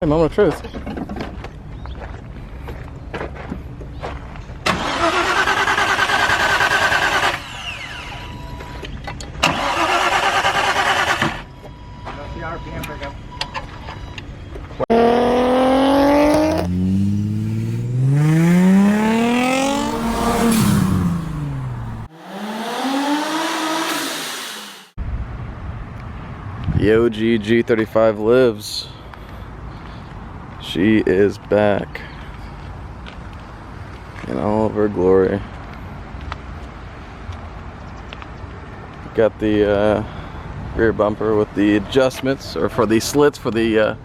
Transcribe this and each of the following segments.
Hey, moment of truth. The OG G35 lives. She is back in all of her glory. Got the rear bumper with the adjustments, or for the slits for the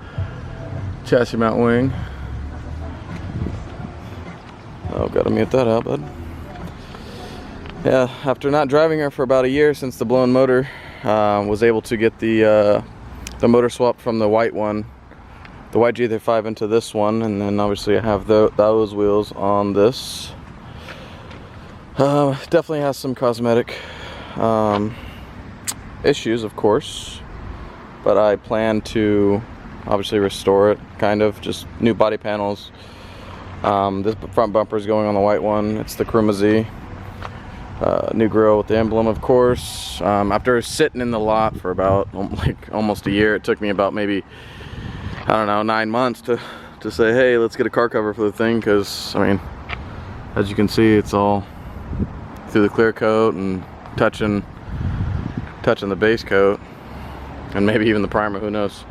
chassis mount wing. Oh, gotta mute that out, bud. Yeah, after not driving her for about a year since the blown motor, was able to get the motor swap from the white one, the white G35, into this one, and then obviously I have those wheels on this. Definitely has some cosmetic issues, of course, but I plan to obviously restore it, kind of, just new body panels. This front bumper is going on the white one. It's the Kuruma Z. New grill with the emblem, of course. After sitting in the lot for about almost a year, it took me about maybe, I don't know, 9 months to say, hey, let's get a car cover for the thing, because I mean, as you can see, it's all through the clear coat and touching the base coat, and maybe even the primer, who knows.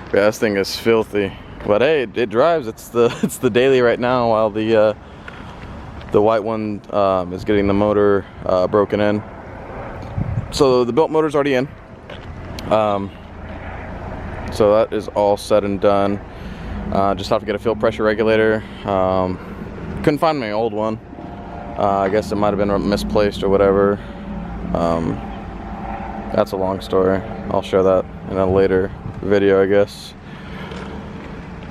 Yeah, this thing is filthy, but hey, it drives. It's the daily right now, while the white one is getting the motor broken in. So the built motor's already in. So that is all said and done. Just have to get a fuel pressure regulator. Couldn't find my old one. I guess it might have been misplaced or whatever. That's a long story. I'll share that in a later video, I guess.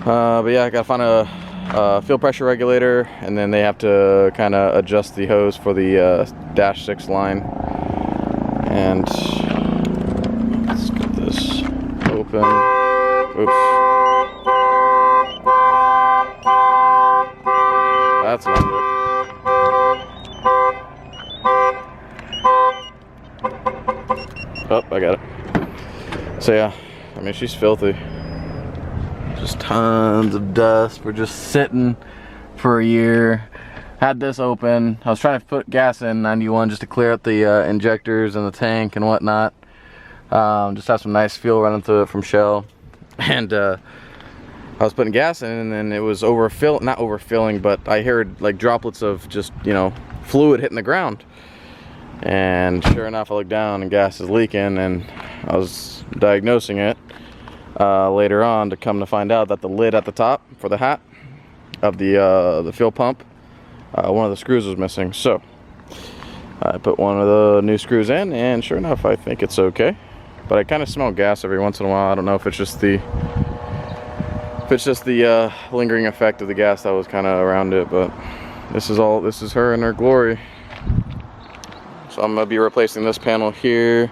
But yeah, I gotta find a fuel pressure regulator, and then they have to kind of adjust the hose for the dash 6 line. And let's get this open. Oops. That's not good. Oh, I got it. So yeah, I mean, she's filthy. Just tons of dust. We're just sitting for a year. Had this open. I was trying to put gas in 91 just to clear out the injectors and the tank and whatnot. Just have some nice fuel running through it from Shell. And I was putting gas in, and then it was not overfilling, but I heard like droplets of just, you know, fluid hitting the ground. And sure enough, I looked down and gas is leaking, and I was diagnosing it later on, to come to find out that the lid at the top for the hat of the fuel pump, one of the screws was missing. So I put one of the new screws in, and sure enough, I think it's okay. But I kind of smell gas every once in a while. I don't know if it's just the lingering effect of the gas that was kind of around it, but this is her in her glory. So I'm gonna be replacing this panel here,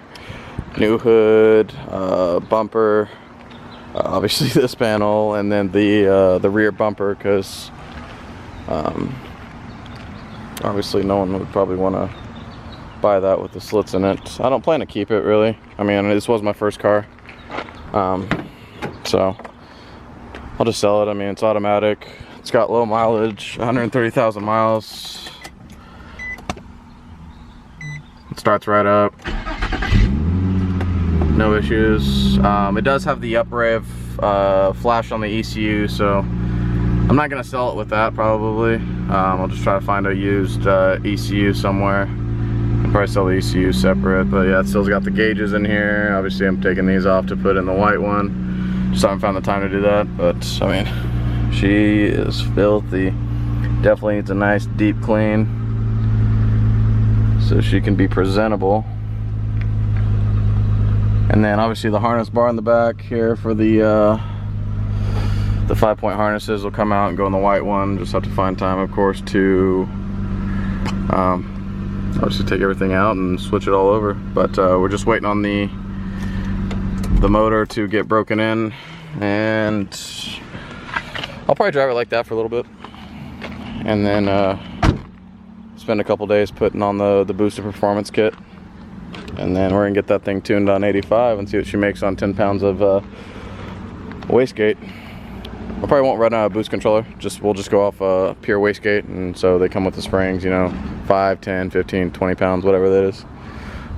new hood, bumper, obviously this panel, and then the rear bumper, because obviously no one would probably want to buy that with the slits in it. I don't plan to keep it, really. I mean, this was my first car, so I'll just sell it. I mean, it's automatic, it's got low mileage, 130,000 miles. It starts right up, no issues. It does have the up rev flash on the ECU, so I'm not gonna sell it with that, probably. I'll just try to find a used ECU somewhere and probably sell the ECU separate. But yeah, it still's got the gauges in here. Obviously I'm taking these off to put in the white one. Just haven't found the time to do that, but I mean, she is filthy. Definitely needs a nice deep clean so she can be presentable. And then obviously the harness bar in the back here for the 5-point harnesses will come out and go in the white one. Just have to find time, of course, to obviously take everything out and switch it all over. But we're just waiting on the motor to get broken in, and I'll probably drive it like that for a little bit, and then spend a couple days putting on the boosted performance kit, and then we're gonna get that thing tuned on 85 and see what she makes on 10 pounds of wastegate. I probably won't run a boost controller, we'll just go off pure wastegate, and so they come with the springs, you know, 5, 10, 15, 20 pounds, whatever that is.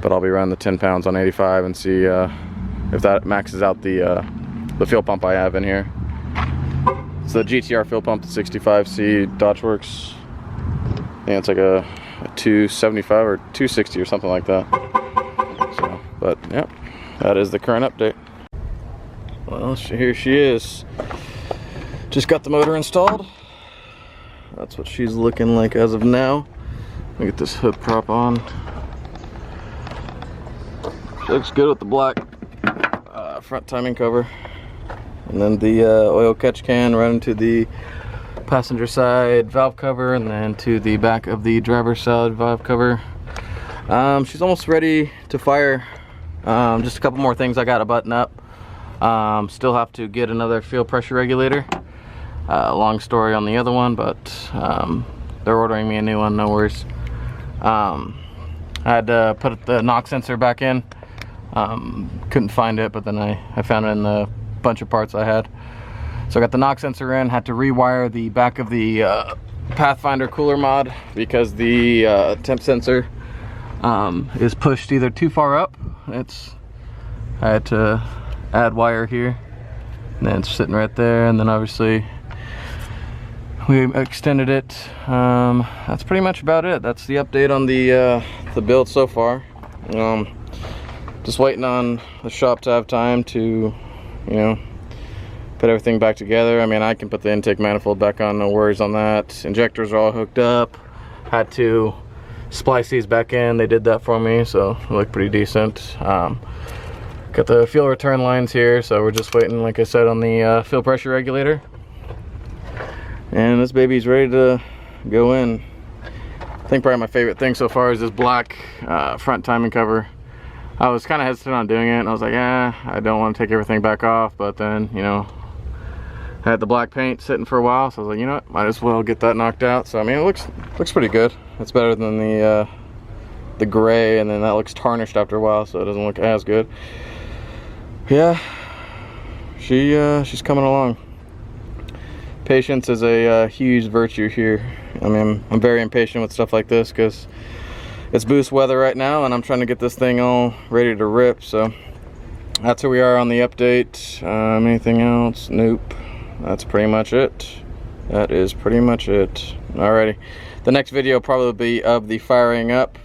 But I'll be running the 10 pounds on 85 and see if that maxes out the fuel pump I have in here. It's the GTR fuel pump, the 65C Dodge Works. I think it's like a 275 or 260 or something like that. So, but yeah, that is the current update. Well, here she is. Just got the motor installed. That's what she's looking like as of now. Let me get this hood prop on. She looks good with the black front timing cover. And then the oil catch can right into the passenger side valve cover, and then to the back of the driver's side valve cover. She's almost ready to fire. Just a couple more things I gotta button up. Still have to get another fuel pressure regulator. Long story on the other one, but they're ordering me a new one, no worries. I had to put the knock sensor back in. Couldn't find it, but then I found it in the bunch of parts I had. So I got the knock sensor in, had to rewire the back of the Pathfinder cooler mod because the temp sensor is pushed either too far up. I had to add wire here, and then it's sitting right there, and then obviously we extended it. That's pretty much about it. That's the update on the build so far. Just waiting on the shop to have time to, you know, put everything back together. I mean, I can put the intake manifold back on, no worries on that. Injectors are all hooked up. Had to splice these back in. They did that for me, so they look pretty decent. Got the fuel return lines here, so we're just waiting, like I said, on the fuel pressure regulator. And this baby's ready to go in. I think probably my favorite thing so far is this black front timing cover. I was kind of hesitant on doing it, and I was like, I don't want to take everything back off, but then, you know, I had the black paint sitting for a while, so I was like, you know what, might as well get that knocked out. So I mean, it looks pretty good. It's better than the gray, and then that looks tarnished after a while, so it doesn't look as good. Yeah, she's coming along. Patience is a huge virtue here. I mean, I'm very impatient with stuff like this because it's boost weather right now, and I'm trying to get this thing all ready to rip. So that's where we are on the update. Anything else? Nope. That's pretty much it. That is pretty much it. Alrighty. The next video will probably be of the firing up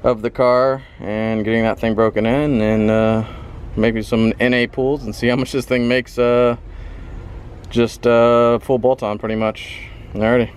of the car and getting that thing broken in, and maybe some NA pulls and see how much this thing makes. Just full bolt on pretty much. Alrighty.